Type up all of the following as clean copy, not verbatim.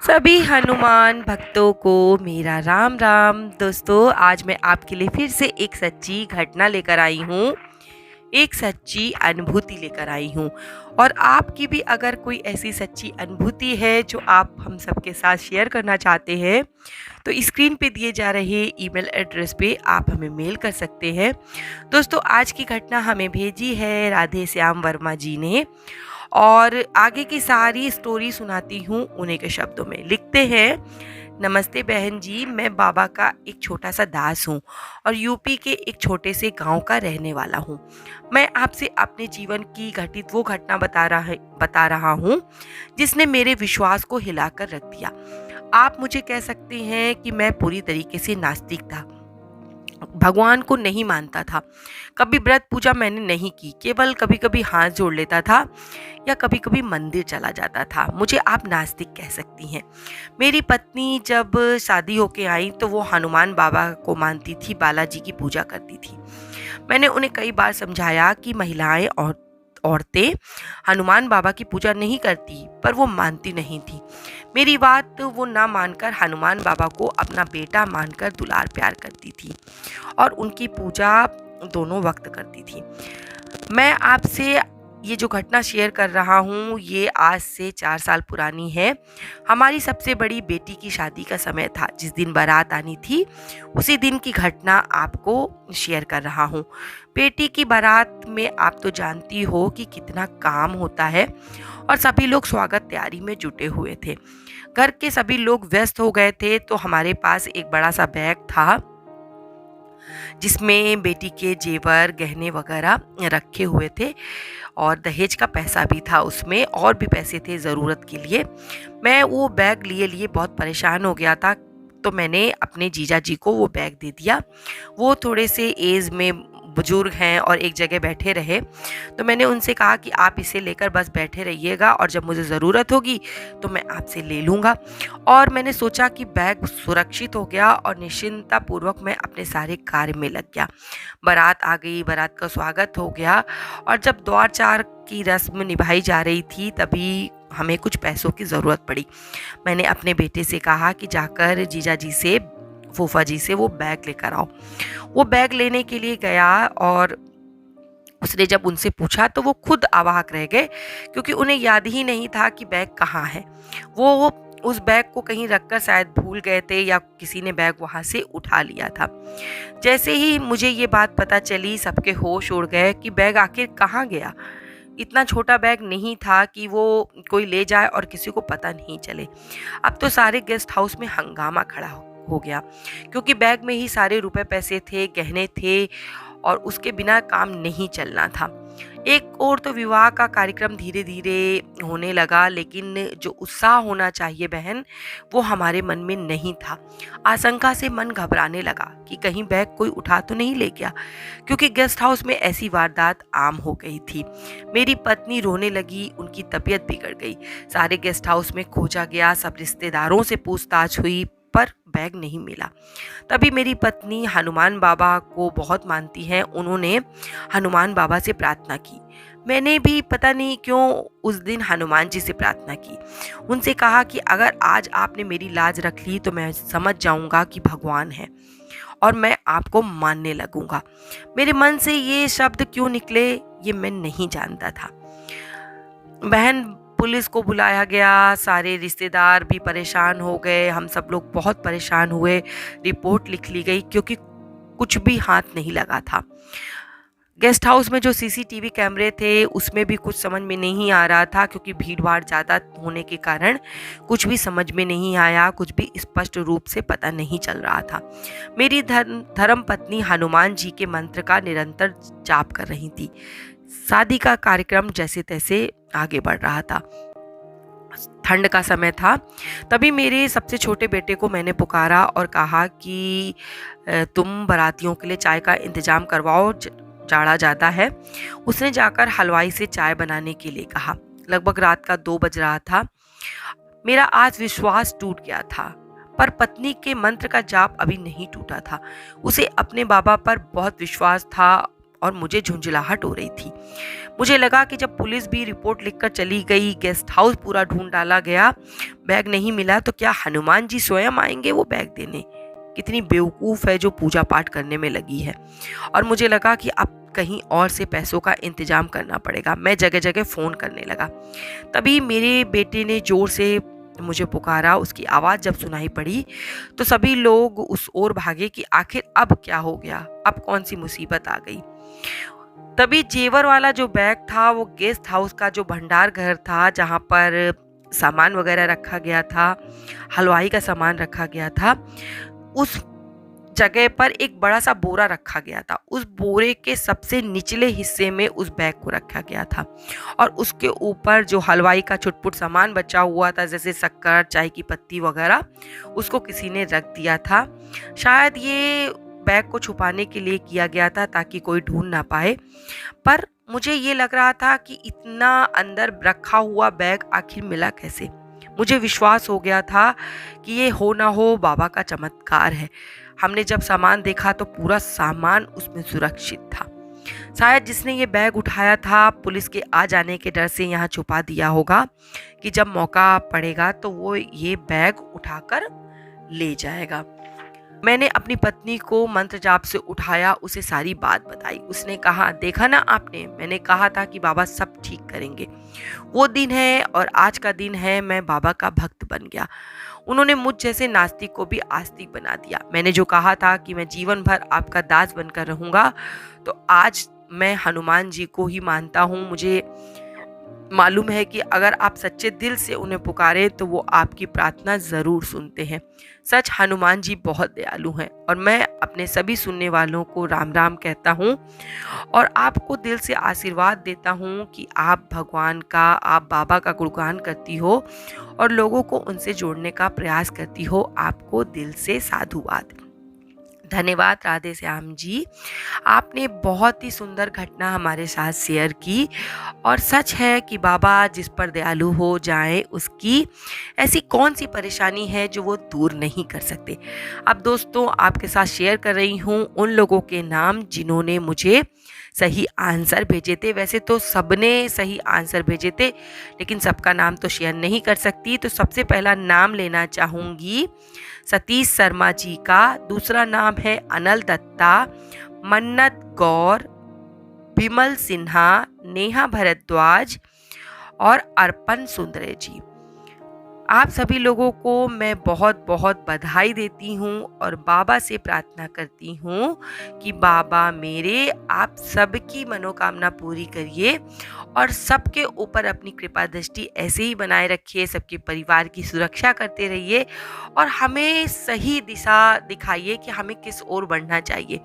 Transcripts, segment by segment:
सभी हनुमान भक्तों को मेरा राम राम। दोस्तों, आज मैं आपके लिए फिर से एक सच्ची घटना लेकर आई हूँ, एक सच्ची अनुभूति लेकर आई हूँ। और आपकी भी अगर कोई ऐसी सच्ची अनुभूति है जो आप हम सबके साथ शेयर करना चाहते हैं, तो स्क्रीन पे दिए जा रहे ईमेल एड्रेस पे आप हमें मेल कर सकते हैं। दोस्तों, आज की घटना हमें भेजी है राधे श्याम वर्मा जी ने, और आगे की सारी स्टोरी सुनाती हूँ उन्हीं के शब्दों में। लिखते हैं, नमस्ते बहन जी, मैं बाबा का एक छोटा सा दास हूँ और यूपी के एक छोटे से गांव का रहने वाला हूँ। मैं आपसे अपने जीवन की घटित वो घटना बता रहा हूँ जिसने मेरे विश्वास को हिलाकर रख दिया। आप मुझे कह सकते हैं कि मैं पूरी तरीके से नास्तिक था, भगवान को नहीं मानता था। कभी व्रत पूजा मैंने नहीं की, केवल कभी कभी हाथ जोड़ लेता था या कभी कभी मंदिर चला जाता था। मुझे आप नास्तिक कह सकती हैं। मेरी पत्नी जब शादी होके आई तो वो हनुमान बाबा को मानती थी, बालाजी की पूजा करती थी। मैंने उन्हें कई बार समझाया कि महिलाएं और औरतें हनुमान बाबा की पूजा नहीं करती, पर वो मानती नहीं थी। मेरी बात वो ना मानकर हनुमान बाबा को अपना बेटा मानकर दुलार प्यार करती थी और उनकी पूजा दोनों वक्त करती थी। मैं आपसे ये जो घटना शेयर कर रहा हूँ ये आज से 4 साल पुरानी है। हमारी सबसे बड़ी बेटी की शादी का समय था। जिस दिन बारात आनी थी उसी दिन की घटना आपको शेयर कर रहा हूँ। बेटी की बारात में आप तो जानती हो कि कितना काम होता है और सभी लोग स्वागत तैयारी में जुटे हुए थे। घर के सभी लोग व्यस्त हो गए थे तो हमारे पास एक बड़ा सा बैग था जिसमें बेटी के जेवर गहने वगैरह रखे हुए थे और दहेज का पैसा भी था, उसमें और भी पैसे थे ज़रूरत के लिए। मैं वो बैग लिए लिए बहुत परेशान हो गया था, तो मैंने अपने जीजा जी को वो बैग दे दिया। वो थोड़े से एज में बुजुर्ग हैं और एक जगह बैठे रहे, तो मैंने उनसे कहा कि आप इसे लेकर बस बैठे रहिएगा और जब मुझे ज़रूरत होगी तो मैं आपसे ले लूँगा। और मैंने सोचा कि बैग सुरक्षित हो गया और निश्चिंता पूर्वक मैं अपने सारे कार्य में लग गया। बारात आ गई, बारात का स्वागत हो गया और जब द्वार चार की रस्म निभाई जा रही थी तभी हमें कुछ पैसों की ज़रूरत पड़ी। मैंने अपने बेटे से कहा कि जाकर जीजा जी से, फूफा जी से वो बैग लेकर आओ। वो बैग लेने के लिए गया और उसने जब उनसे पूछा तो वो खुद अवाक रह गए, क्योंकि उन्हें याद ही नहीं था कि बैग कहाँ है। वो उस बैग को कहीं रखकर शायद भूल गए थे या किसी ने बैग वहाँ से उठा लिया था। जैसे ही मुझे ये बात पता चली सबके होश उड़ गए कि बैग आखिर कहाँ गया। इतना छोटा बैग नहीं था कि वो कोई ले जाए और किसी को पता नहीं चले। अब तो सारे गेस्ट हाउस में हंगामा खड़ा हो गया, क्योंकि बैग में ही सारे रुपए पैसे थे, गहने थे और उसके बिना काम नहीं चलना था। एक और तो विवाह का कार्यक्रम धीरे धीरे होने लगा, लेकिन जो उत्साह होना चाहिए बहन, वो हमारे मन में नहीं था। आशंका से मन घबराने लगा कि कहीं बैग कोई उठा तो नहीं ले गया, क्योंकि गेस्ट हाउस में ऐसी वारदात आम हो गई थी। मेरी पत्नी रोने लगी, उनकी तबीयत बिगड़ गई। सारे गेस्ट हाउस में खोजा गया, सब रिश्तेदारों से पूछताछ हुई, पर बैग नहीं मिला। तभी मेरी पत्नी हनुमान बाबा को बहुत मानती हैं, उन्होंने हनुमान बाबा से प्रार्थना की। मैंने भी पता नहीं क्यों उस दिन हनुमान जी से प्रार्थना की। उनसे कहा कि अगर आज आपने मेरी लाज रख ली तो मैं समझ जाऊंगा कि भगवान है और मैं आपको मानने लगूंगा। मेरे मन से ये शब्द क्यों निकले ये मैं नहीं जानता था। बहन, पुलिस को बुलाया गया, सारे रिश्तेदार भी परेशान हो गए, हम सब लोग बहुत परेशान हुए। रिपोर्ट लिख ली गई, क्योंकि कुछ भी हाथ नहीं लगा था। गेस्ट हाउस में जो सीसीटीवी कैमरे थे उसमें भी कुछ समझ में नहीं आ रहा था, क्योंकि भीड़ भाड़ ज़्यादा होने के कारण कुछ भी समझ में नहीं आया, कुछ भी स्पष्ट रूप से पता नहीं चल रहा था। मेरी धर्म पत्नी हनुमान जी के मंत्र का निरंतर जाप कर रही थी। शादी का कार्यक्रम जैसे तैसे आगे बढ़ रहा था। ठंड का समय था। तभी मेरे सबसे छोटे बेटे को मैंने पुकारा और कहा कि तुम बारातियों के लिए चाय का इंतजाम करवाओ, जाड़ा ज़्यादा है। उसने जाकर हलवाई से चाय बनाने के लिए कहा। लगभग रात का 2 बज रहा था। मेरा आज विश्वास टूट गया था, पर पत्नी के मंत्र का जाप अभी नहीं टूटा था। उसे अपने बाबा पर बहुत विश्वास था और मुझे झुंझलाहट हो रही थी। मुझे लगा कि जब पुलिस भी रिपोर्ट लिखकर चली गई, गेस्ट हाउस पूरा ढूंढ डाला गया, बैग नहीं मिला, तो क्या हनुमान जी स्वयं आएंगे वो बैग देने? कितनी बेवकूफ़ है जो पूजा पाठ करने में लगी है। और मुझे लगा कि अब कहीं और से पैसों का इंतजाम करना पड़ेगा। मैं जगह जगह फ़ोन करने लगा। तभी मेरे बेटे ने ज़ोर से मुझे पुकारा। उसकी आवाज़ जब सुनाई पड़ी तो सभी लोग उस ओर भागे कि आखिर अब क्या हो गया, अब कौन सी मुसीबत आ गई। तभी जेवर वाला जो बैग था वो गेस्ट हाउस का जो भंडार घर था, जहाँ पर सामान वगैरह रखा गया था, हलवाई का सामान रखा गया था, उस जगह पर एक बड़ा सा बोरा रखा गया था। उस बोरे के सबसे निचले हिस्से में उस बैग को रखा गया था और उसके ऊपर जो हलवाई का छुटपुट सामान बचा हुआ था, जैसे शक्कर, चाय की पत्ती वगैरह, उसको किसी ने रख दिया था। शायद ये बैग को छुपाने के लिए किया गया था ताकि कोई ढूंढ ना पाए। पर मुझे ये लग रहा था कि इतना अंदर रखा हुआ बैग आखिर मिला कैसे। मुझे विश्वास हो गया था कि ये हो ना हो बाबा का चमत्कार है। हमने जब सामान देखा तो पूरा सामान उसमें सुरक्षित था। शायद जिसने ये बैग उठाया था पुलिस के आ जाने के डर से यहाँ छुपा दिया होगा कि जब मौका पड़ेगा तो वो ये बैग उठाकर ले जाएगा। मैंने अपनी पत्नी को मंत्र जाप से उठाया, उसे सारी बात बताई। उसने कहा, देखा ना आपने, मैंने कहा था कि बाबा सब ठीक करेंगे। वो दिन है और आज का दिन है, मैं बाबा का भक्त बन गया। उन्होंने मुझ जैसे नास्तिक को भी आस्तिक बना दिया। मैंने जो कहा था कि मैं जीवन भर आपका दास बनकर रहूंगा, तो आज मैं हनुमान जी को ही मानता हूँ। मुझे मालूम है कि अगर आप सच्चे दिल से उन्हें पुकारे तो वो आपकी प्रार्थना ज़रूर सुनते हैं। सच हनुमान जी बहुत दयालु हैं और मैं अपने सभी सुनने वालों को राम राम कहता हूँ और आपको दिल से आशीर्वाद देता हूँ कि आप भगवान का, आप बाबा का गुणगान करती हो और लोगों को उनसे जोड़ने का प्रयास करती हो। आपको दिल से साधुवाद। धन्यवाद राधे श्याम जी, आपने बहुत ही सुंदर घटना हमारे साथ शेयर की और सच है कि बाबा जिस पर दयालु हो जाए उसकी ऐसी कौन सी परेशानी है जो वो दूर नहीं कर सकते। अब दोस्तों आपके साथ शेयर कर रही हूँ उन लोगों के नाम जिन्होंने मुझे सही आंसर भेजे थे। वैसे तो सबने सही आंसर भेजे थे लेकिन सबका नाम तो शेयर नहीं कर सकती। तो सबसे पहला नाम लेना चाहूँगी सतीश शर्मा जी का। दूसरा नाम है अनल दत्ता, मन्नत गौर, विमल सिन्हा, नेहा भारद्वाज और अर्पण सुंदरे जी। आप सभी लोगों को मैं बहुत बहुत बधाई देती हूँ और बाबा से प्रार्थना करती हूँ कि बाबा मेरे आप सबकी मनोकामना पूरी करिए और सबके ऊपर अपनी कृपा दृष्टि ऐसे ही बनाए रखिए। सबके परिवार की सुरक्षा करते रहिए और हमें सही दिशा दिखाइए कि हमें किस ओर बढ़ना चाहिए।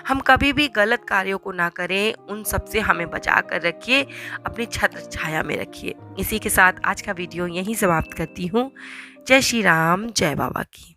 हम कभी भी गलत कार्यों को ना करें, उन सब से हमें बचा कर रखिए, अपनी छत्र छाया में रखिए। इसी के साथ आज का वीडियो यहीं समाप्त करती हूँ। जय श्री राम, जय बाबा की।